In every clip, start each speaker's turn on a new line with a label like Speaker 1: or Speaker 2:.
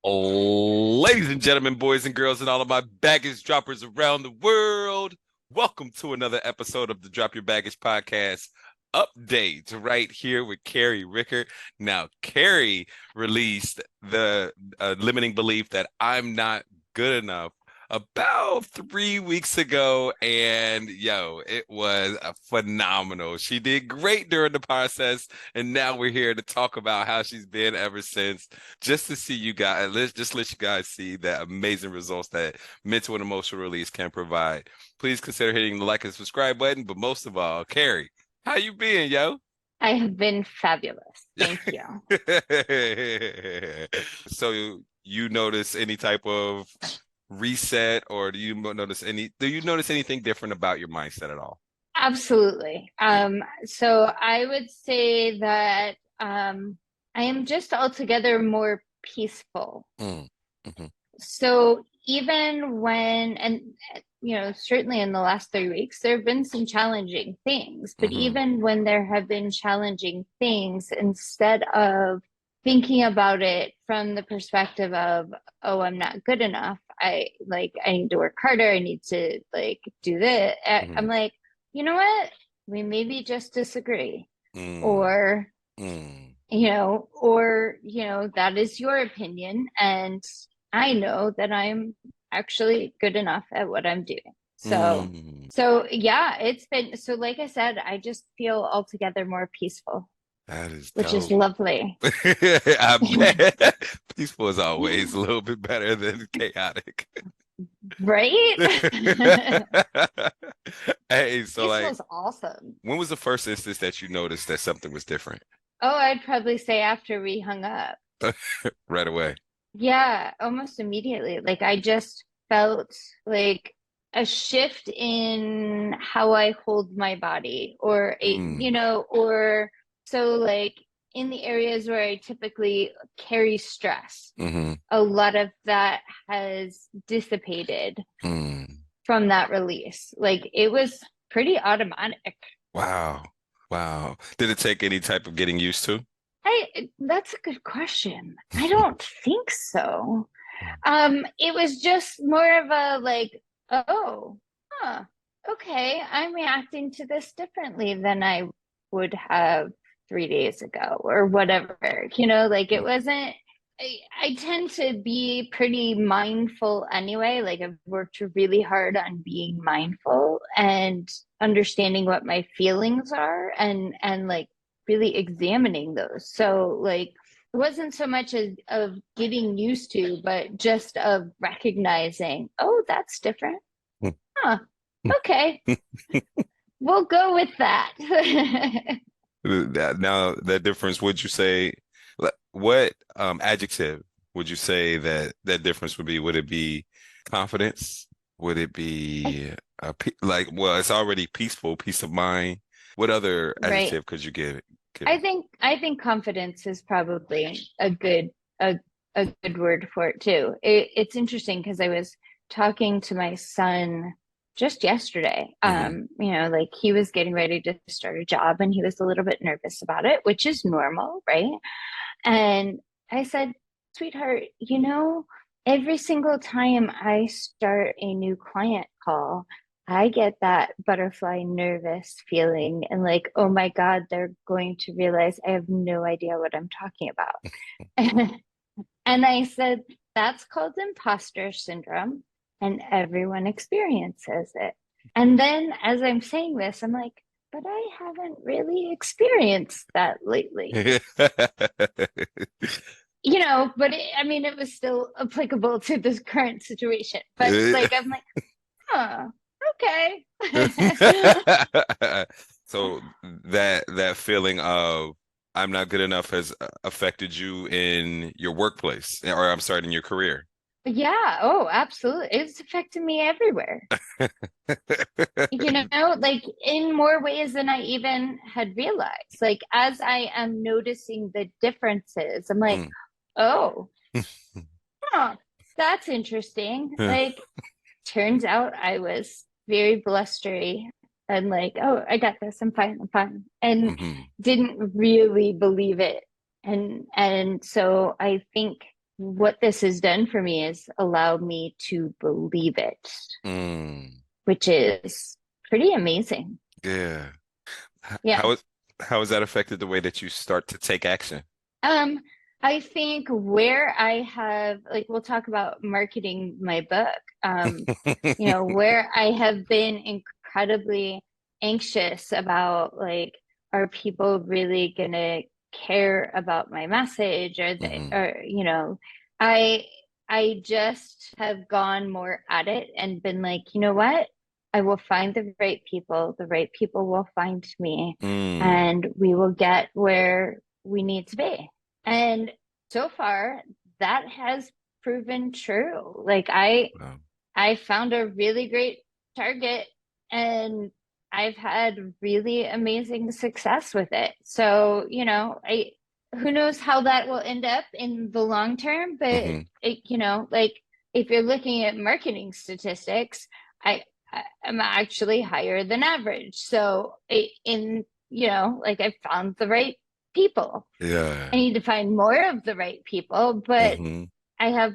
Speaker 1: Ladies and gentlemen, boys and girls, and all of my baggage droppers around the world, welcome to another episode of the Drop Your Baggage Podcast update right here with Carrie Rickert. Now, Carrie released the limiting belief that I'm not good enough about 3 weeks ago, and it was a phenomenal. She did great during the process, and now we're here to talk about how she's been ever since, just to see you guys, let's let you guys see the amazing results that mental and emotional release can provide. Please consider hitting the like and subscribe button, but most of all, Carrie, how you been, yo?
Speaker 2: I have been fabulous. Thank you.
Speaker 1: So you notice any type of reset, or do you notice anything different about your mindset at all?
Speaker 2: Absolutely.
Speaker 1: Yeah.
Speaker 2: So I would say that I am just altogether more peaceful.
Speaker 1: Mm, mhm,
Speaker 2: So even certainly in the last 3 weeks, there have been some challenging things, but
Speaker 1: mhm,
Speaker 2: even when there have been challenging things, instead of thinking about it from the perspective of, oh, I'm not good enough, I need to work harder, I need to do this. I'm
Speaker 1: mhm,
Speaker 2: like, you know what? We maybe just disagree.
Speaker 1: mm,
Speaker 2: Or
Speaker 1: mm,
Speaker 2: that is your opinion. And I know that I'm actually good enough at what I'm doing. So,
Speaker 1: mm.
Speaker 2: so yeah, it's been, so like I said, I just feel altogether more peaceful,
Speaker 1: That is
Speaker 2: which is
Speaker 1: dope.
Speaker 2: lovely.
Speaker 1: I bet peaceful is always a little bit better than chaotic.
Speaker 2: Right?
Speaker 1: Hey, so
Speaker 2: Peaceful
Speaker 1: like,
Speaker 2: is awesome.
Speaker 1: when was the first instance that you noticed that something was different?
Speaker 2: Oh, I'd probably say after we hung up.
Speaker 1: Right away.
Speaker 2: Yeah, almost immediately. Like I just felt like a shift in how I hold my body,
Speaker 1: Mm,
Speaker 2: or so like in the areas where I typically carry stress,
Speaker 1: hmm
Speaker 2: a lot of that has dissipated
Speaker 1: mm.
Speaker 2: from that release. Like it was pretty automatic.
Speaker 1: Wow. Wow. Did it take any type of getting used to?
Speaker 2: That's a good question. I don't think so.
Speaker 1: Mm.
Speaker 2: It was just more of a like, oh, huh, okay, I'm reacting to this differently than I would have 3 days ago or whatever. Like it wasn't, I tend to be pretty mindful anyway. Like I've worked really hard on being mindful and understanding what my feelings are and like really examining those. So like it wasn't so much as of getting used to, but just of recognizing, oh, that's different. Huh. Okay. We'll go with that.
Speaker 1: Now, that difference, would you say, what adjective would you say that difference would be? Would it be confidence? Would it be well, it's already peaceful, peace of mind. What other
Speaker 2: Right.
Speaker 1: adjective could you give
Speaker 2: I
Speaker 1: it?
Speaker 2: think I think confidence is probably a a good word for it too. It's interesting because I was talking to my son just yesterday.
Speaker 1: Hmm
Speaker 2: Like he was getting ready to start a job and he was a little bit nervous about it, which is normal, right? And I said, sweetheart, every single time I start a new client call, I get that butterfly nervous feeling and like, oh my God, they're going to realize I have no idea what I'm talking about. And I said, that's called imposter syndrome, and everyone experiences it. And then as I'm saying this, I'm like, but I haven't really experienced that lately. But I mean, it was still applicable to this current situation. But like, I'm like, huh, okay.
Speaker 1: So that feeling of I'm not good enough has affected you in your workplace, or I'm sorry, in your career.
Speaker 2: Yeah, oh, absolutely. It's affected me everywhere. Like in more ways than I even had realized. Like as I am noticing the differences, I'm like,
Speaker 1: Mm.
Speaker 2: oh, huh, that's interesting. Like turns out I was very blustery and like, oh, I got this. I'm fine. I'm fine. And
Speaker 1: Mhm.
Speaker 2: didn't really believe it. And so I think what this has done for me is allow me to believe it,
Speaker 1: Mm,
Speaker 2: which is pretty amazing.
Speaker 1: yeah.
Speaker 2: Yeah.
Speaker 1: How has that affected the way that you start to take action?
Speaker 2: Um, I think where I have, like, we'll talk about marketing my book. Where I have been incredibly anxious about, like, are people really gonna care about my message?
Speaker 1: Hmm.
Speaker 2: Or, I, I just have gone more at it and been like, you know what? I will find the right people. The right people will find me,
Speaker 1: Mm.
Speaker 2: and we will get where we need to be. And so far, that has proven true. Like
Speaker 1: Wow.
Speaker 2: I found a really great target and I've had really amazing success with it. So, I who knows how that will end up in the long term, but
Speaker 1: Hmm.
Speaker 2: like if you're looking at marketing statistics, I'm actually higher than average. So, like I found the right people. I
Speaker 1: Yeah.
Speaker 2: need to find more of the right people, but
Speaker 1: Hmm.
Speaker 2: I have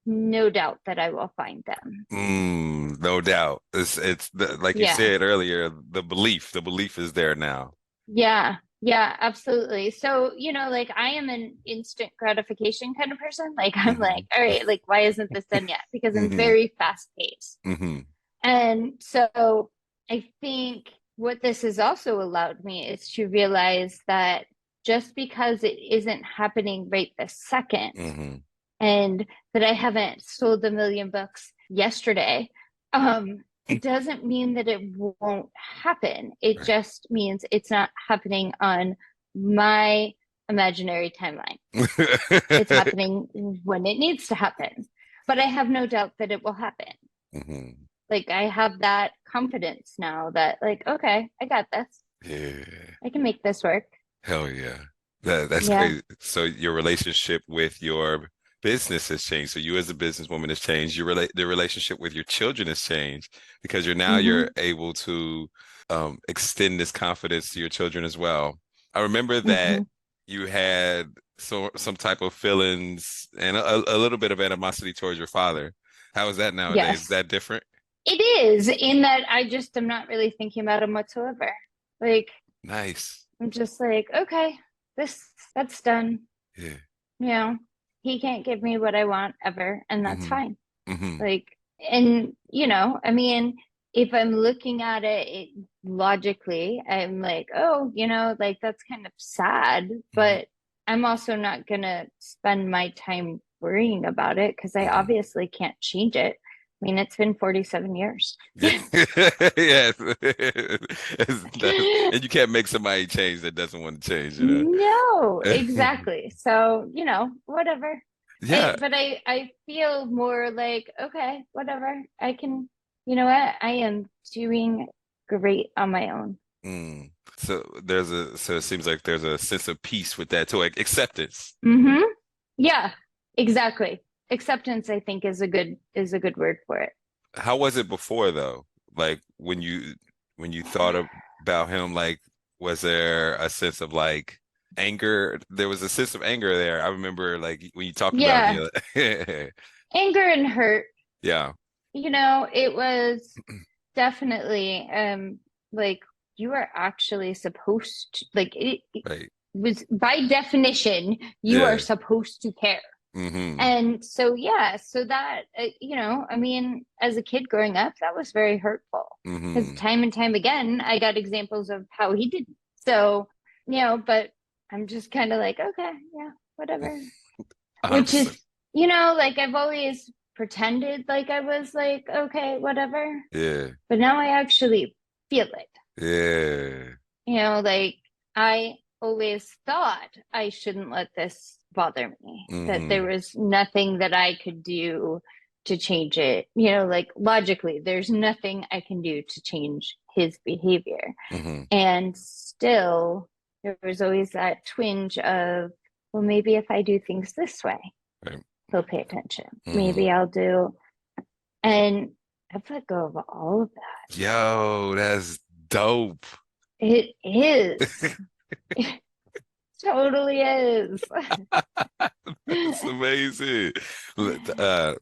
Speaker 2: no doubt that I will find them.
Speaker 1: No doubt. Like you
Speaker 2: Yeah.
Speaker 1: said earlier, the belief is there now.
Speaker 2: Yeah. Yeah, absolutely. So, like I am an instant gratification kind of person. Like I'm like,
Speaker 1: Hmm.
Speaker 2: all right, like why isn't this done yet? Because I'm
Speaker 1: Hmm.
Speaker 2: very fast paced.
Speaker 1: Hmm.
Speaker 2: And so I think what this has also allowed me is to realize that just because it isn't happening right this second,
Speaker 1: Hmm.
Speaker 2: and that I haven't sold a million books yesterday, it doesn't mean that it won't happen. It
Speaker 1: Right.
Speaker 2: just means it's not happening on my imaginary timeline. It's happening when it needs to happen. But I have no doubt that it will happen.
Speaker 1: Hmm.
Speaker 2: Like I have that confidence now that like, okay, I got this.
Speaker 1: Yeah.
Speaker 2: I can make this work.
Speaker 1: Hell yeah. That's
Speaker 2: Yeah.
Speaker 1: crazy. So your relationship with your business has changed. So you as a businesswoman has changed. The relationship with your children has changed because you're
Speaker 2: Mm-hmm.
Speaker 1: able to extend this confidence to your children as well. I remember that
Speaker 2: Mm-hmm.
Speaker 1: you had some type of feelings and a little bit of animosity towards your father. How is that nowadays? Is
Speaker 2: Yes.
Speaker 1: that different?
Speaker 2: It is in that I just am not really thinking about him whatsoever. Like
Speaker 1: Nice.
Speaker 2: I'm just like, okay, that's done.
Speaker 1: Yeah.
Speaker 2: You know, he can't give me what I want ever, and that's
Speaker 1: Hmm.
Speaker 2: fine.
Speaker 1: Hmm.
Speaker 2: Like, and I mean, if I'm looking at it logically, I'm like, oh, like that's kind of sad,
Speaker 1: Hmm.
Speaker 2: but I'm also not gonna spend my time worrying about it because I
Speaker 1: Hmm.
Speaker 2: obviously can't change it. I mean, it's been 47 years.
Speaker 1: Yeah. Yes. And you can't make somebody change that doesn't want to change, you
Speaker 2: No,
Speaker 1: know?
Speaker 2: exactly. So, whatever.
Speaker 1: Yeah.
Speaker 2: But I feel more like, okay, whatever. I can, you know what? I am doing great on my own.
Speaker 1: Mm. So it seems like there's a sense of peace with that too, like acceptance.
Speaker 2: Mm-hmm. Yeah, exactly. Acceptance, I think, is a good word for it.
Speaker 1: How was it before though? Like when you thought about him, like was there a sense of like anger? There was a sense of anger there. I remember like when you talked about him,
Speaker 2: Yeah,
Speaker 1: you're like,
Speaker 2: anger and hurt.
Speaker 1: yeah,
Speaker 2: It was definitely like you are actually supposed to like it
Speaker 1: right,
Speaker 2: was by definition you are
Speaker 1: yeah,
Speaker 2: supposed to care.
Speaker 1: mm-hmm,
Speaker 2: And so yeah, so that I mean, as a kid growing up, that was very hurtful because
Speaker 1: mm-hmm.
Speaker 2: time and time again I got examples of how he didn't. So, but I'm just kind of like, okay, yeah, whatever. Which
Speaker 1: 100%.
Speaker 2: is, like I've always pretended like I was like, okay, whatever.
Speaker 1: Yeah,
Speaker 2: But now I actually feel it.
Speaker 1: yeah.
Speaker 2: Like I always thought I shouldn't let this bother me, that there
Speaker 1: Mm-hmm.
Speaker 2: was nothing that I could do to change it. Like logically, there's nothing I can do to change his behavior.
Speaker 1: Mm-hmm.
Speaker 2: And still, there was always that twinge of, well, maybe if I do things this way,
Speaker 1: Right.
Speaker 2: he'll pay attention.
Speaker 1: Mm-hmm.
Speaker 2: Maybe I'll do, and I've let go of all of that.
Speaker 1: Yo, that's dope.
Speaker 2: It is. Totally is.
Speaker 1: That's amazing. Uh,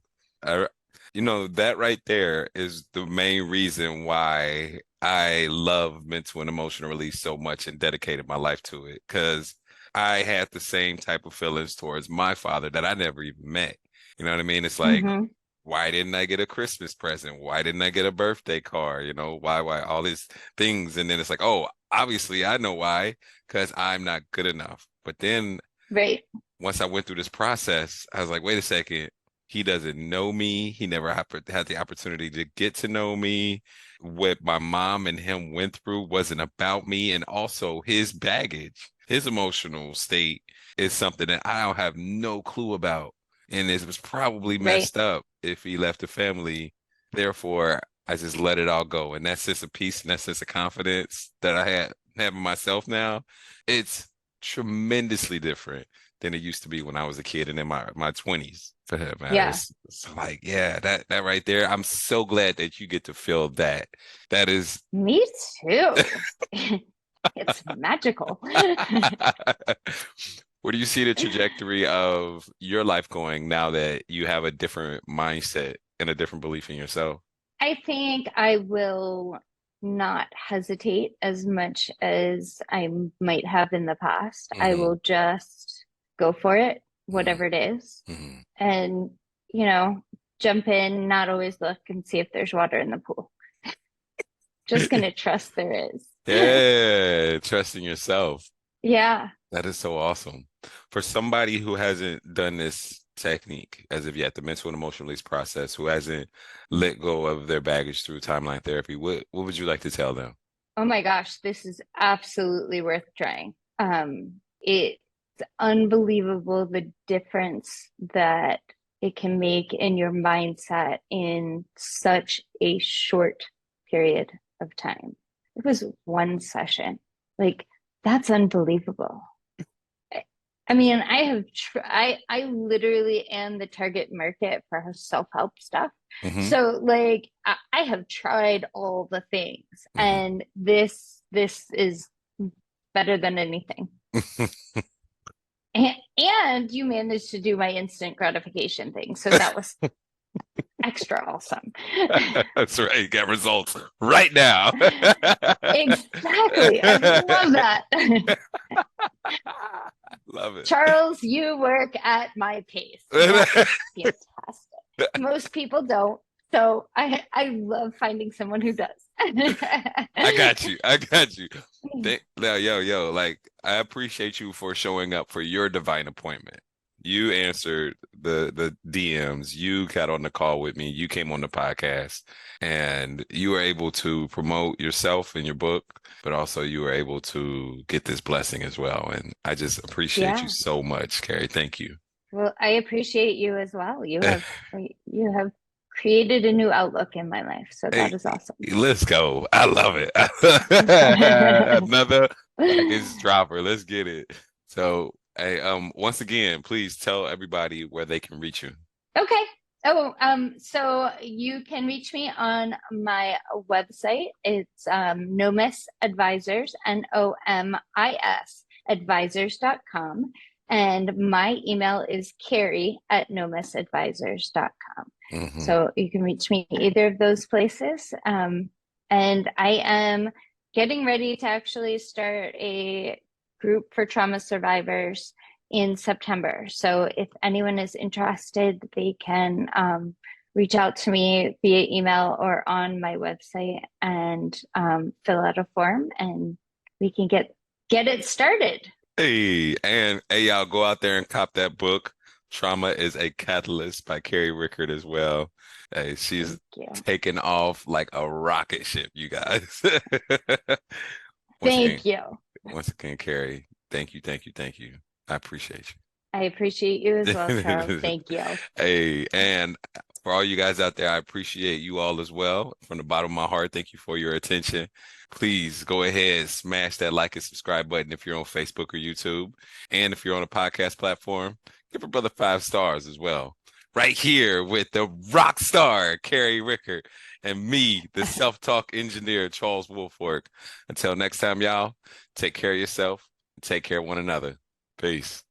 Speaker 1: I, that right there is the main reason why I love mental and emotional release so much and dedicated my life to it. Because I had the same type of feelings towards my father that I never even met. You know what I mean? It's like,
Speaker 2: Hmm.
Speaker 1: why didn't I get a Christmas present? Why didn't I get a birthday card? Why all these things? And then it's like, oh, obviously I know why, because I'm not good enough. But then
Speaker 2: Right.
Speaker 1: once I went through this process, I was like, wait a second. He doesn't know me. He never had the opportunity to get to know me. What my mom and him went through wasn't about me. And also his baggage, his emotional state is something that I don't have no clue about. And it was probably
Speaker 2: Right.
Speaker 1: messed up if he left the family. Therefore, I just let it all go. And that sense of peace and that sense of confidence that I have in myself now, it's tremendously different than it used to be when I was a kid and in my 20s, for that matter.
Speaker 2: Yeah.
Speaker 1: So like, yeah, that right there. I'm so glad that you get to feel that. That is
Speaker 2: Me too. It's magical.
Speaker 1: where do you see the trajectory of your life going now that you have a different mindset and a different belief in yourself?
Speaker 2: I think I will not hesitate as much as I might have in the past. I
Speaker 1: Hmm.
Speaker 2: will just go for it,
Speaker 1: Hmm.
Speaker 2: whatever it is,
Speaker 1: Hmm.
Speaker 2: and, you know, jump in, not always look and see if there's water in the pool. Just gonna trust there is.
Speaker 1: Yeah, trusting yourself.
Speaker 2: Yeah.
Speaker 1: That is so awesome. For somebody who hasn't done this technique as of yet, the mental and emotional release process, who hasn't let go of their baggage through timeline therapy, what would you like to tell them?
Speaker 2: Oh my gosh, this is absolutely worth trying. It's unbelievable the difference that it can make in your mindset in such a short period of time. It was one session. Like, that's unbelievable. I mean, I literally am the target market for self-help stuff.
Speaker 1: Hmm.
Speaker 2: So like I have tried all the things,
Speaker 1: Hmm.
Speaker 2: and this is better than anything. And you managed to do my instant gratification thing. So that was extra awesome.
Speaker 1: That's right. Get results right now.
Speaker 2: Exactly. I love that.
Speaker 1: Love it.
Speaker 2: Charles, you work at my pace. That is fantastic. Most people don't. So I love finding someone who does.
Speaker 1: I got you. I got you. Yo, like I appreciate you for showing up for your divine appointment. You answered the DMs. You got on the call with me. You came on the podcast, and you were able to promote yourself and your book, but also you were able to get this blessing as well. And I just appreciate you
Speaker 2: Yeah.
Speaker 1: so much, Carrie. Thank you.
Speaker 2: Well, I appreciate you as well. You have created a new outlook in my life. So that
Speaker 1: Hey,
Speaker 2: is awesome.
Speaker 1: let's go. I love it. Another package dropper. Let's get it. So, hey, once again, please tell everybody where they can reach you.
Speaker 2: Okay. Oh, so you can reach me on my website. It's Nomis Advisors, Nomis advisors.com. And my email is Carrie at nomisadvisors.com.
Speaker 1: Hmm.
Speaker 2: So you can reach me either of those places. And I am getting ready to actually start a group for trauma survivors in September. So if anyone is interested, they can reach out to me via email or on my website and fill out a form, and we can get it started.
Speaker 1: Hey, and hey, y'all go out there and cop that book. Trauma is a Catalyst by Carrie Rickert as well. Hey, she's
Speaker 2: Thank you.
Speaker 1: taking off like a rocket ship, you guys. Once again,
Speaker 2: Thank you.
Speaker 1: once again, Carrie, thank you, thank you, thank you. I appreciate
Speaker 2: I appreciate you as well, Charles.
Speaker 1: you.
Speaker 2: Thank you.
Speaker 1: Hey, and for all you guys out there, I appreciate you all as well. From the bottom of my heart, thank you for your attention. Please go ahead, smash that like and subscribe button if you're on Facebook or YouTube. And if you're on a podcast platform, give a brother 5 stars as well. Right here with the rock star, Carrie Rickert, and me, the self-talk engineer, Charles Woolfork. Until next time, y'all, take care of yourself and take care of one another. Peace.